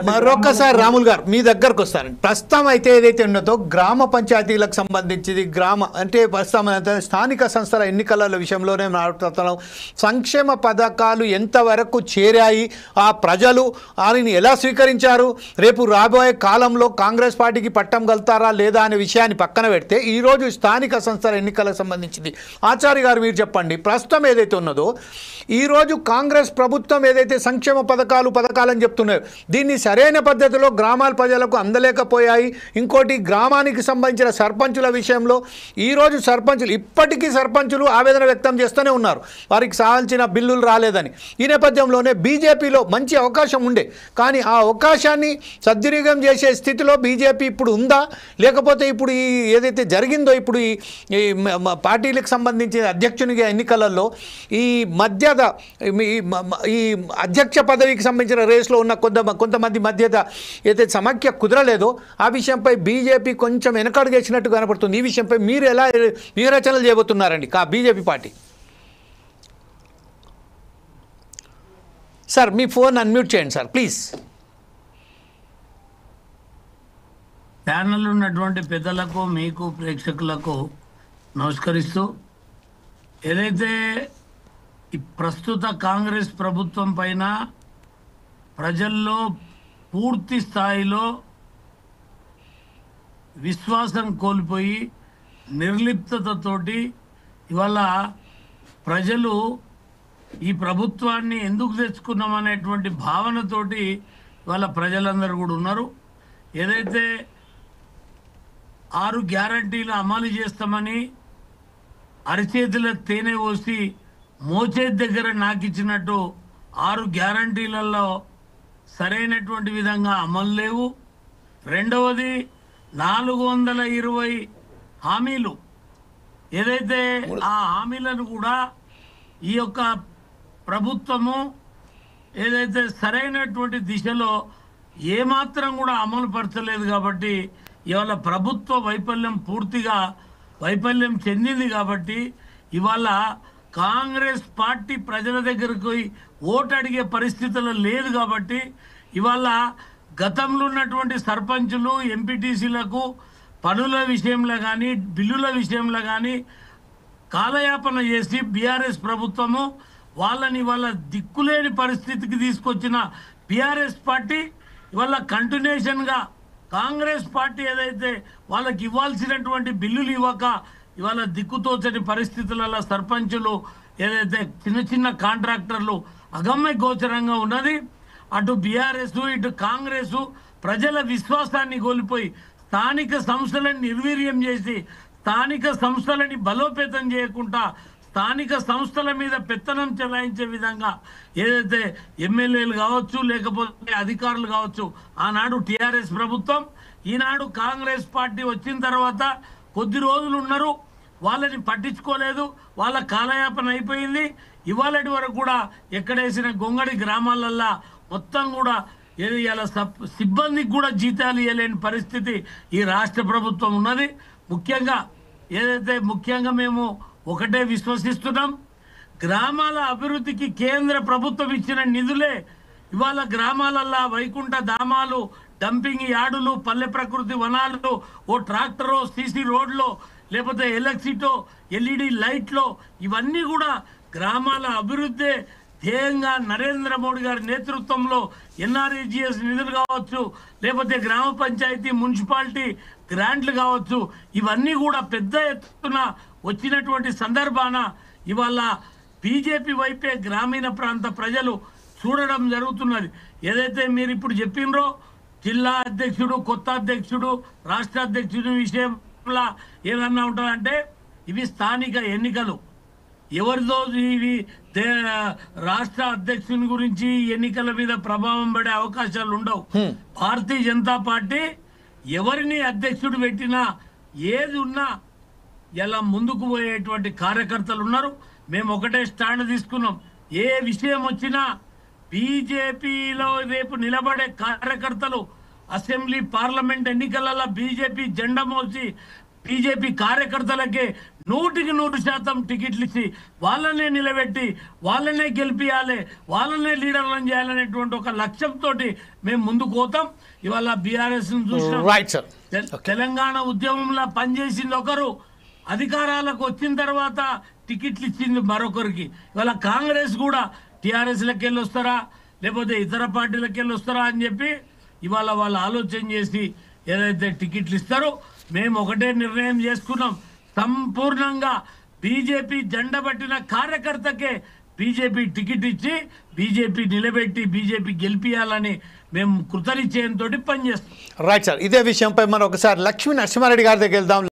మరొకసారి రాములు గారు మీ దగ్గరకు వస్తాను. ప్రస్తుతం అయితే ఏదైతే ఉన్నదో గ్రామ పంచాయతీలకు సంబంధించింది అంటే ప్రస్తుతం స్థానిక సంస్థల ఎన్నికల విషయంలోనే మాట్లాడుతున్నాం. సంక్షేమ పథకాలు ఎంతవరకు చేరాయి, ఆ ప్రజలు వారిని ఎలా స్వీకరించారు, రేపు రాబోయే కాలంలో కాంగ్రెస్ పార్టీకి పట్టం గలుతారా లేదా అనే విషయాన్ని పక్కన పెడితే ఈరోజు స్థానిక సంస్థల ఎన్నికలకు సంబంధించింది ఆచార్య గారు మీరు చెప్పండి. ప్రస్తుతం ఏదైతే ఉన్నదో ఈరోజు కాంగ్రెస్ ప్రభుత్వం ఏదైతే సంక్షేమ పథకాలని చెప్తున్నారు, దీన్ని సరైన పద్ధతిలో గ్రామాల ప్రజలకు అందలేకపోయాయి. ఇంకోటి గ్రామానికి సంబంధించిన సర్పంచుల విషయంలో ఈరోజు ఇప్పటికీ సర్పంచులు ఆవేదన వ్యక్తం చేస్తూనే ఉన్నారు, వారికి సాధించిన బిల్లులు రాలేదని. ఈ నేపథ్యంలోనే బీజేపీలో మంచి అవకాశం ఉండే, కానీ ఆ అవకాశాన్ని సద్వినియోగం చేసే స్థితిలో బీజేపీ ఇప్పుడు ఉందా, లేకపోతే ఇప్పుడు ఈ ఏదైతే జరిగిందో ఇప్పుడు ఈ పార్టీలకు సంబంధించిన అధ్యక్షునిగా ఎన్నికలలో ఈ ఈ అధ్యక్ష పదవికి సంబంధించిన రేస్లో ఉన్న కొంతమంది మధ్యత ఏదైతే సమాఖ్య కుదరలేదో ఆ విషయంపై బీజేపీ కొంచెం వెనకడుగేసినట్టు కనపడుతుంది. ఈ విషయంపై మీరు ఎలా విరచనలు చేయబోతున్నారండి బీజేపీ పార్టీ? సార్ మీ ఫోన్ అన్మ్యూట్ చేయండి సార్ ప్లీజ్. ప్యానల్ ఉన్నటువంటి పెద్దలకు మీకు ప్రేక్షకులకు నమస్కరిస్తూ, ఏదైతే ఈ ప్రస్తుత కాంగ్రెస్ ప్రభుత్వం పైన ప్రజల్లో పూర్తి స్థాయిలో విశ్వాసం కోల్పోయి నిర్లిప్తతతోటి ఇవాళ ప్రజలు ఈ ప్రభుత్వాన్ని ఎందుకు తెచ్చుకున్నామనేటువంటి భావనతోటి ఇవాళ ప్రజలందరూ కూడా ఉన్నారు. ఏదైతే 6 గ్యారంటీలు అమలు చేస్తామని అరిచేతుల తేనె పోసి మోచేతి దగ్గర నాకిచ్చినట్టు 6 గ్యారంటీలలో సరైనటువంటి విధంగా అమలు లేవు. రెండవది 420 హామీలు ఏదైతే ఆ హామీలను కూడా ఈ యొక్క ప్రభుత్వము ఏదైతే సరైనటువంటి దిశలో ఏమాత్రం కూడా అమలు పరచలేదు. కాబట్టి ఇవాళ ప్రభుత్వ పూర్తిగా వైఫల్యం చెందింది. కాబట్టి ఇవాళ కాంగ్రెస్ పార్టీ ప్రజల దగ్గరకు ఓటు అడిగే పరిస్థితుల్లో లేదు. కాబట్టి ఇవాళ గతంలో ఉన్నటువంటి సర్పంచులు ఎంపీటీసీలకు పనుల విషయంలో కానీ బిల్లుల విషయంలో కానీ కాలయాపన చేసి బీఆర్ఎస్ ప్రభుత్వము వాళ్ళని ఇవాళ దిక్కులేని పరిస్థితికి తీసుకొచ్చిన బీఆర్ఎస్ పార్టీ ఇవాళ కంటిన్యూషన్గా కాంగ్రెస్ పార్టీ ఏదైతే వాళ్ళకి ఇవ్వాల్సినటువంటి బిల్లులు ఇవ్వక ఇవాళ దిక్కుతోచని పరిస్థితులలో సర్పంచులు ఏదైతే చిన్న కాంట్రాక్టర్లు అగమ్య గోచరంగా ఉన్నది. అటు బీఆర్ఎస్ ఇటు కాంగ్రెస్ ప్రజల విశ్వాసాన్ని కోల్పోయి స్థానిక సంస్థలను నిర్వీర్యం చేసి స్థానిక సంస్థలని బలోపేతం చేయకుండా స్థానిక సంస్థల మీద పెత్తనం చెలాయించే విధంగా ఏదైతే ఎమ్మెల్యేలు కావచ్చు లేకపోతే అధికారులు కావచ్చు ఆనాడు టీఆర్ఎస్ ప్రభుత్వం, ఈనాడు కాంగ్రెస్ పార్టీ వచ్చిన తర్వాత కొద్ది రోజులు ఉన్నారు, వాళ్ళని పట్టించుకోలేదు, వాళ్ళ కాలయాపన అయిపోయింది. ఇవాళటి వరకు కూడా ఎక్కడేసిన గొంగడి గ్రామాలల్లో మొత్తం కూడా ఇలా సిబ్బందికి కూడా జీతాలు ఇవ్వలేని పరిస్థితి ఈ రాష్ట్ర ప్రభుత్వం ఉన్నది. ముఖ్యంగా మేము ఒకటే విశ్వసిస్తున్నాం, గ్రామాల అభివృద్ధికి కేంద్ర ప్రభుత్వం ఇచ్చిన నిధులే ఇవాళ గ్రామాలల్లో వైకుంఠ ధామాలు, డంపింగ్ యార్డులు, పల్లె ప్రకృతి వనాలు, ఓ ట్రాక్టరో సీసీ రోడ్లో లేకపోతే ఎలక్ట్రిసిటో ఎల్ఈడి లైట్లో ఇవన్నీ కూడా గ్రామాల అభివృద్ధి ధ్యేయంగా నరేంద్ర మోడీ గారి నేతృత్వంలో ఎన్ఆర్ఈజీఎస్ నిధులు కావచ్చు లేకపోతే గ్రామ పంచాయతీ మున్సిపాలిటీ గ్రాంట్లు కావచ్చు ఇవన్నీ కూడా పెద్ద ఎత్తున వచ్చినటువంటి సందర్భాన ఇవాళ బీజేపీ వైపే గ్రామీణ ప్రాంత ప్రజలు చూడడం జరుగుతున్నది. ఏదైతే మీరు ఇప్పుడు చెప్పినరో జిల్లా అధ్యక్షుడు, కొత్త అధ్యక్షుడు, రాష్ట్ర అధ్యక్షుడి విషయంలో ఏదన్నా ఉంటుందంటే ఇవి స్థానిక ఎన్నికలు, ఎవరిదో ఇవి రాష్ట్ర అధ్యక్షుని గురించి ఎన్నికల మీద ప్రభావం పడే అవకాశాలు ఉండవు. భారతీయ జనతా పార్టీ ఎవరిని అధ్యక్షుడు పెట్టినా ఏది ఉన్నా ఇలా ముందుకు పోయేటువంటి కార్యకర్తలు ఉన్నారు. మేము ఒకటే స్టాండ్ తీసుకున్నాం, ఏ విషయం వచ్చినా బీజేపీలో రేపు నిలబడే కార్యకర్తలు అసెంబ్లీ పార్లమెంట్ ఎన్నికలలో బీజేపీ జెండా మోసి బీజేపీ కార్యకర్తలకే 100% టికెట్లు ఇచ్చి వాళ్ళనే నిలబెట్టి వాళ్ళనే గెలిపియాలి, వాళ్ళనే లీడర్లను చేయాలనేటువంటి ఒక లక్ష్యంతో మేము ముందుకు పోతాం. ఇవాళ బీఆర్ఎస్ చూసినాం. Right sir. తెలంగాణ ఉద్యమంలో పనిచేసింది ఒకరు, అధికారాలకు వచ్చిన తర్వాత టికెట్లు ఇచ్చింది మరొకరికి. ఇవాళ కాంగ్రెస్ కూడా టీఆర్ఎస్లకి వెళ్ళి వస్తారా లేకపోతే ఇతర పార్టీలకు వెళ్ళి వస్తారా అని చెప్పి ఇవాళ వాళ్ళు ఆలోచన చేసి ఏదైతే టికెట్లు ఇస్తారో మేము ఒకటే నిర్ణయం చేసుకున్నాం, సంపూర్ణంగా బీజేపీ జెండా పట్టిన కార్యకర్తకే బీజేపీ టికెట్ ఇచ్చి బీజేపీ నిలబెట్టి బీజేపీ గెలిపియాలని మేము కృతనిశ్చయంతో పనిచేస్తాం. Right sir. ఇదే విషయంపై మనం ఒకసారి లక్ష్మీ నరసింహారెడ్డి గారి దగ్గర వెళ్దాం.